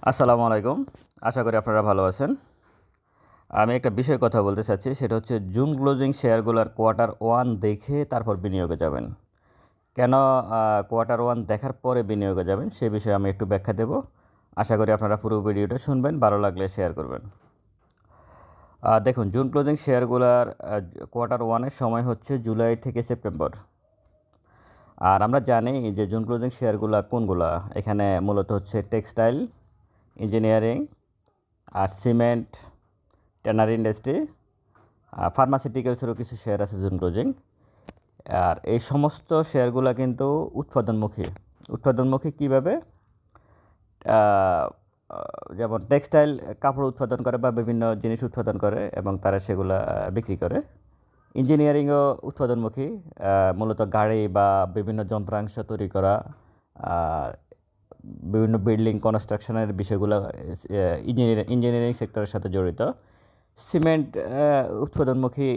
আসসালামু আলাইকুম। আশা করি আপনারা ভালো আছেন। আমি একটা বিষয়ে কথা বলতে চাচ্ছি, সেটা হচ্ছে জুন ক্লোজিং শেয়ারগুলোর কোয়ার্টার 1 দেখে তারপর বিনিয়োগে যাবেন। কেন কোয়ার্টার 1 দেখার পরে বিনিয়োগে যাবেন, সে বিষয়ে আমি একটু ব্যাখ্যা দেব। আশা করি আপনারা পুরো ভিডিওটা শুনবেন, ভালো লাগলে শেয়ার করবেন। দেখুন, জুন ক্লোজিং শেয়ারগুলোর কোয়ার্টার 1 এর সময় হচ্ছে জুলাই থেকে সেপ্টেম্বর। আর আমরা জানি যে জুন ক্লোজিং শেয়ারগুলো কোনগুলা। এখানে মূলত হচ্ছে টেক্সটাইল, ইঞ্জিনিয়ারিং, আর সিমেন্ট, ট্যানারি ইন্ডাস্ট্রি, ফার্মাসিউটিক্যালসেরও কিছু শেয়ার আছে জুন ক্লোজিং। আর এই সমস্ত শেয়ারগুলো কিন্তু উৎপাদনমুখী কীভাবে? যেমন টেক্সটাইল কাপড় উৎপাদন করে বা বিভিন্ন জিনিস উৎপাদন করে এবং তারা সেগুলো বিক্রি করে। ইঞ্জিনিয়ারিংও উৎপাদনমুখী, মূলত গাড়ি বা বিভিন্ন যন্ত্রাংশ তৈরি করা, বিভিন্ন বিল্ডিং কনস্ট্রাকশনের বিষয়গুলো ইঞ্জিনিয়ারিং সেক্টরের সাথে জড়িত। সিমেন্ট উৎপাদনমুখী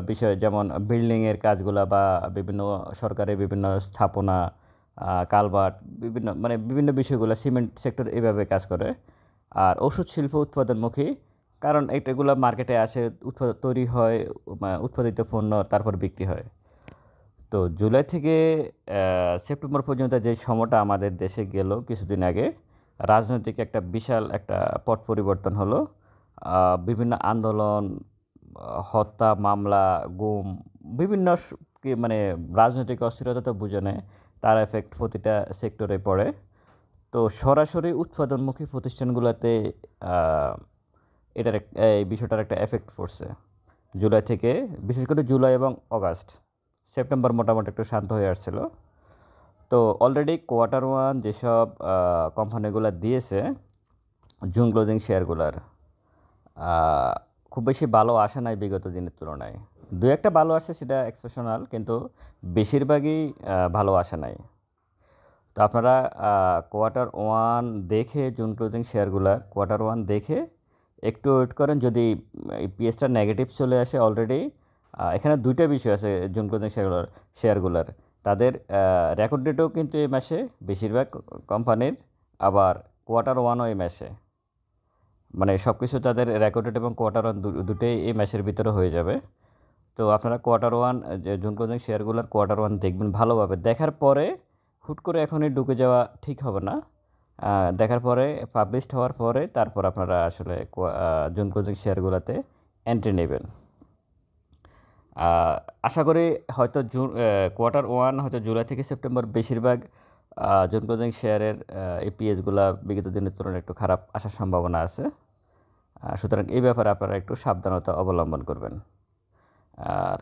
বিষয়, যেমন বিল্ডিংয়ের কাজগুলো বা বিভিন্ন সরকারি বিভিন্ন স্থাপনা, কালভার্ট, বিভিন্ন বিষয়গুলো সিমেন্ট সেক্টর এভাবে কাজ করে। আর ওষুধ শিল্প উৎপাদনমুখী, কারণ এগুলো মার্কেটে আসে, তৈরি হয়, উৎপাদিত পণ্য তারপর বিক্রি হয়। তো জুলাই থেকে সেপ্টেম্বর পর্যন্ত যে সময়টা আমাদের দেশে গেল কিছুদিন আগে, রাজনৈতিক একটা বিশাল একটা পট পরিবর্তন হলো। বিভিন্ন আন্দোলন, হত্যা, মামলা, গুম, বিভিন্ন রাজনৈতিক অস্থিরতা তো বুঝে নেয়, তার এফেক্ট প্রতিটা সেক্টরে পড়ে। তো সরাসরি উৎপাদনমুখী প্রতিষ্ঠানগুলোতে এই বিষয়টার একটা এফেক্ট পড়ছে জুলাই থেকে, বিশেষ করে জুলাই এবং অগাস্ট। সেপ্টেম্বর মোটামুটি একটু শান্ত হয়ে আসছিল। তো অলরেডি কোয়ার্টার 1 যেসব কোম্পানিগুলো দিয়েছে জুন ক্লোজিং শেয়ারগুলার, খুব বেশি ভালো আসে নাই বিগত দিনের তুলনায়। দু একটা ভালো আসছে, সেটা এক্সেপশনাল, কিন্তু বেশিরভাগই ভালো আসে নাই। তো আপনারা কোয়ার্টার 1 দেখে জুন ক্লোজিং শেয়ারগুলার কোয়ার্টার 1 দেখে একটু ওয়েট করেন। যদি পিএসটা নেগেটিভ চলে আসে অলরেডি, এখানে দুইটা বিষয় আছে জুন ক্লোজিং শেয়ারগুলার। তাদের রেকর্ড ডেটও কিন্তু এই মাসে বেশিরভাগ কোম্পানির, আবার কোয়ার্টার 1ও এই মাসে, সব কিছু তাদের রেকর্ড ডেট এবং কোয়ার্টার 1 দুটোই এই মাসের ভিতরে হয়ে যাবে। তো আপনারা কোয়ার্টার 1 যে জুন ক্লোজিং শেয়ারগুলোর কোয়ার্টার 1 দেখবেন ভালোভাবে। দেখার পরে হুট করে এখনই ঢুকে যাওয়া ঠিক হবে না। দেখার পরে, পাবলিশড হওয়ার পরে তারপর আপনারা আসলে জুন ক্লোজিং শেয়ারগুলোতে এন্ট্রি নেবেন। আশা করি হয়তো কোয়ার্টার 1 হয়তো জুলাই থেকে সেপ্টেম্বর বেশিরভাগ জুন ক্লোজিং শেয়ারের ইপিএসগুলো বিগত দিনের তুলনায় একটু খারাপ আসার সম্ভাবনা আছে। সুতরাং এই ব্যাপারে আপনারা একটু সাবধানতা অবলম্বন করবেন। আর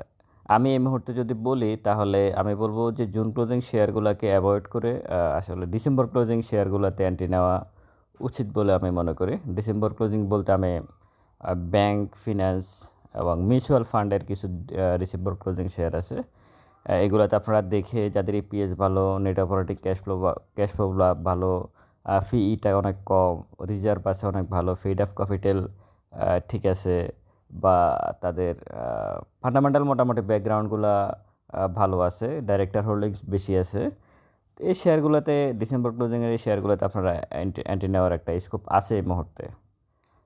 আমি এই মুহূর্তে যদি বলি, তাহলে আমি বলবো যে জুন ক্লোজিং শেয়ারগুলোকে অ্যাভয়েড করে আসলে ডিসেম্বর ক্লোজিং শেয়ারগুলোতে এন্ট্রি নেওয়া উচিত বলে আমি মনে করি। ডিসেম্বর ক্লোজিং বলতে আমি ব্যাংক, ফিন্যান্স এবং মিউচুয়াল ফান্ডের কিছু ডিসেম্বর ক্লোজিং শেয়ার আছে। এগুলোতে আপনারা দেখে, যাদের ইপিএস ভালো, নেট অপারেটিং ক্যাশ ফ্লো ভালো, ফিইটা অনেক কম, রিজার্ভ আছে অনেক ভালো, ফিড অফ ক্যাপিটাল ঠিক আছে, বা তাদের ফান্ডামেন্টাল মোটামুটি ব্যাকগ্রাউন্ডগুলো ভালো আছে, ডাইরেক্টর হোল্ডিংস বেশি আছে, এই শেয়ারগুলোতে ডিসেম্বর ক্লোজিংয়ের এই শেয়ারগুলোতে আপনারা এন্ট্রি নেওয়ার একটা স্কোপ আছে এই মুহূর্তে।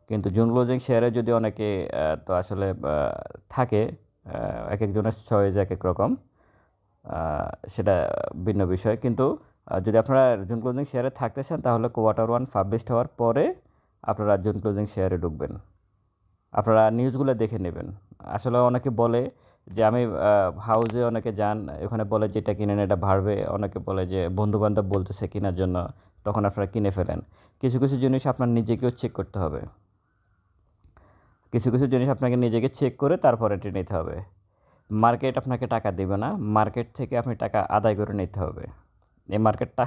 কিন্তু জুন ক্লোজিং শেয়ারে যদি অনেকে তো আসলে থাকে, এক একজনের চয়েস এক এক রকম, সেটা ভিন্ন বিষয়। কিন্তু যদি আপনারা জুন ক্লোজিং শেয়ারে থাকতে চান, তাহলে কোয়ার্টার 1 পাবলিশড হওয়ার পরে আপনারা জুন ক্লোজিং শেয়ারে ঢুকবেন। আপনারা নিউজগুলো দেখে নেবেন। আসলে অনেকে বলে যে আমি হাউজে অনেকে যান, ওখানে বলে যে এটা কিনেন, এটা বাড়বে। অনেকে বলে যে বন্ধুবান্ধব বলতেছে কেনার জন্য, তখন আপনারা কিনে ফেলেন। কিছু কিছু জিনিস আপনার নিজেকেও চেক করতে হবে। কিছু কিছু জিনিস আপনাকে নিজেকে চেক করে তারপর এটি নিতে হবে। মার্কেট আপনাকে টাকা দেবে না, মার্কেট থেকে আপনি টাকা আদায় করে নিতে হবে। এই মার্কেটটা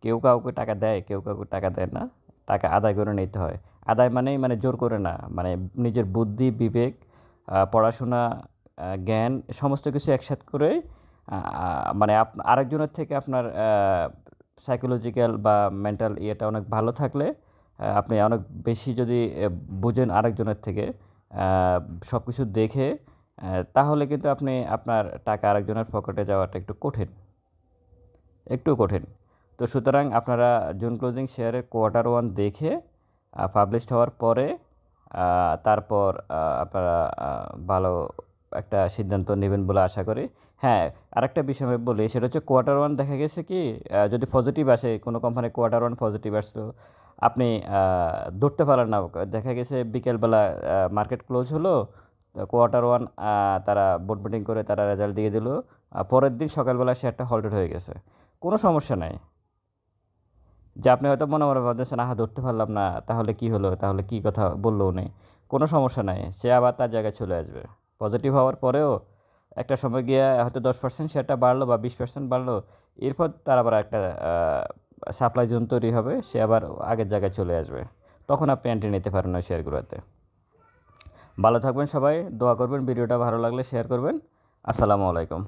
কেউ কাউকে টাকা দেয়, কেউ কাউকে টাকা দেয় না, টাকা আদায় করে নিতে হয়। আদায় মানে জোর করে না, নিজের বুদ্ধি, বিবেক, পড়াশোনা, জ্ঞান সমস্ত কিছু একসাথে করে, আরেকজনের থেকে আপনার সাইকোলজিক্যাল বা মেন্টাল ইয়েটা অনেক ভালো থাকলে, আপনি অনেক বেশি যদি বুঝেন আরেকজনের থেকে, সব কিছু দেখে, তাহলে কিন্তু আপনি আপনার টাকা আরেকজনের পকেটে যাওয়াটা একটু কঠিন। তো সুতরাং আপনারা জুন ক্লোজিং শেয়ারের কোয়ার্টার ওয়ান দেখে পাবলিশড হওয়ার পরে তারপর আপনারা ভালো একটা সিদ্ধান্ত নেবেন বলে আশা করি। হ্যাঁ, আরেকটা বিষয় আমি বলি, সেটা হচ্ছে কোয়ার্টার ওয়ান দেখা গেছে কি যদি পজিটিভ আসে, কোনো কোম্পানি কোয়ার্টার ওয়ান পজিটিভ আসতো, আপনি ধরতে পারেন না। দেখা গেছে বিকেলবেলা মার্কেট ক্লোজ হলো, কোয়ার্টার ওয়ান তারা বোর্ড মিটিং করে তারা রেজাল্ট দিয়ে দিল, পরের দিন সকালবেলা শেয়ারটা হল্টেড হয়ে গেছে, কোনো সমস্যা নাই। যে আপনি হয়তো মনে মনে ভাবতেছেন আহা ধরতে পারলাম না, তাহলে কি হলো, তাহলে কি কথা বললো উনি, কোনো সমস্যা নাই, সে আবার তার জায়গায় চলে আসবে। পজিটিভ হওয়ার পরেও একটা সময় গিয়ে হয়তো 10% শেয়ারটা বাড়লো বা 20% বাড়লো, এরপর তার আবার একটা সাপ্লাই জোন তৈরি হবে, সে আবার আগের জায়গায় চলে আসবে, তখন আপনি এন্ট্রি নিতে পারেন ওই শেয়ারগুলোতে। ভালো থাকবেন সবাই, দোয়া করবেন, ভিডিওটা ভালো লাগলে শেয়ার করবেন। আসসালামু আলাইকুম।